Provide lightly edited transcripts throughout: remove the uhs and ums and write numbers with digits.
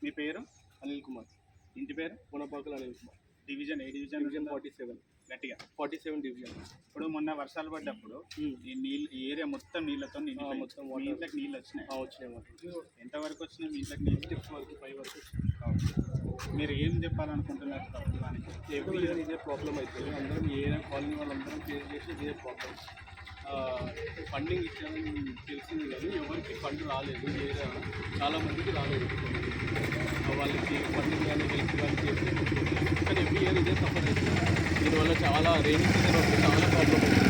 మీ పేరు? అనిల్ కుమార్. ఇంటి పేరు? మునపాకల్ అనిల్ కుమార్. డివిజన్ ఏ డివిజన్? డివిజన్ 47. గట్టిగా 47 డివిజన్. ఇప్పుడు మొన్న వర్షాలు పడ్డప్పుడు ఈ ఏరియా మొత్తం నీళ్ళతో మొత్తం మీ ఇంట్లోకి నీళ్ళు వచ్చినాయి? వచ్చినాయి. ఎంతవరకు వచ్చినాయి మీ ఇంట్లోకి నీళ్ళు? స్టెప్స్ వరకు 5 వరకు వచ్చినాయి. మీరు ఏం చెప్పాలనుకుంటున్నారు ప్రభుత్వానికి? ఎవ్రీ ఇయర్ ఇదే ప్రాబ్లం అవుతుంది. అందరం ఏరియా కాలనీ వాళ్ళందరం ఫేస్ చేసి ఇదే ప్రాబ్లం. ఫండింగ్ ఇచ్చారని తెలిసింది కానీ ఎవరికి ఫండ్ రాలేదు. ఏరియా చాలామందికి రాలేదు. వాళ్ళకి ఫండింగ్ కానీ హెల్ప్ కానీ చేస్తే కానీ ఎవ్రీ ఇయర్ ఇదే సఫర్ అవుతుంది. దీనివల్ల చాలా రైనీ సీజన్ వస్తే చాలా ప్రాబ్లం అవుతుంది.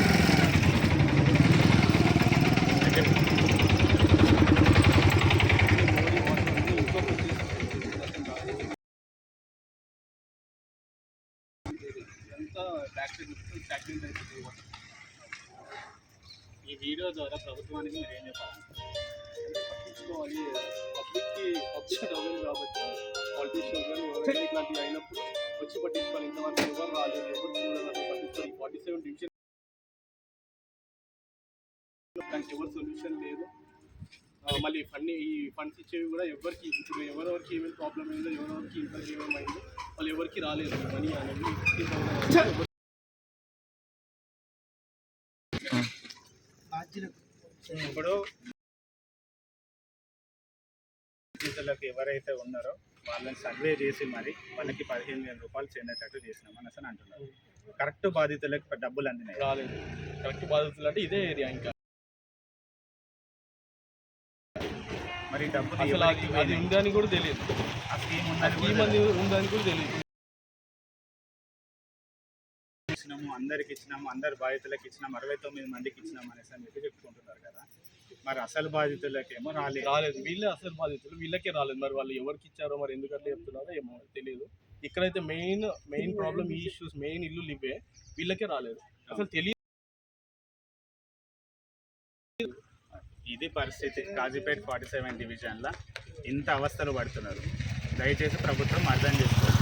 అంతా బ్యాక్ సైడ్ స్టాగ్నెంట్ అయిపోతుంది. ఈ వీడియో ద్వారా ప్రభుత్వానికి మీరు ఏం చెప్పాలి? పట్టించుకోవాలి. పబ్లిక్ అవ్వాలి కాబట్టి పాలిటీషియన్స్ కానీ ఎవరైనా ఇట్లాంటివి అయినప్పుడు వచ్చి పట్టించుకోవాలి. ఇంతవరకు ఎవరు రాలేదు, ఎవరు చూడాలని పట్టించుకోవాలి. 47 డివిజన్ దానికి ఎవరు సొల్యూషన్ లేదు. మళ్ళీ ఈ ఫండ్స్ ఇచ్చేవి కూడా ఎవరికి ఇప్పుడు ఎవరెవరికి ఏమేమి ప్రాబ్లం అయిందో, ఎవరెవరికి ఇంత ఏమేమైందో వాళ్ళు ఎవరికి రాలేదు మనీ అనేది. ఇప్పుడు బాధితులకు ఎవరైతే ఉన్నారో వాళ్ళని సర్వే చేసి మరి వాళ్ళకి 15,000 రూపాయలు చెందేటట్టు చేసినామని అసలు అంటున్నారు. కరెక్ట్ బాధితులకు డబ్బులు అందినాయి? రాలేదు. కరెక్ట్ బాధితులు అంటే ఇదే ఏరియా. ఇంకా మరి డబ్బులు అసలు అది ఉందని కూడా తెలియదు. ఆ స్కీమ్ ఉందని కూడా తెలియదు. అందరికి ఇచ్చినాము, అందరు బాధితులకు ఇచ్చినాము, 69 మందికి ఇచ్చినాము అనేసి అని చెప్పి చెప్పుకుంటున్నారు కదా. మరి అసలు బాధితులకేమో రాలేదు. వీళ్ళే అసలు బాధితులు, వీళ్ళకే రాలేదు. మరి వాళ్ళు ఎవరికి ఇచ్చారో మరి ఎందుకంటే చెప్తున్నారో ఏమో తెలియదు. ఇక్కడైతే మెయిన్ ప్రాబ్లం ఈ ఇష్యూస్ మెయిన్ ఇల్లు ఇవే, వీళ్ళకే రాలేదు. అసలు తెలియదు. ఇది పరిస్థితి. కాజీపేట 47 డివిజన్లో ఇంత అవస్థలు పడుతున్నారు. దయచేసి ప్రభుత్వం అర్థం చేసుకోవాలి.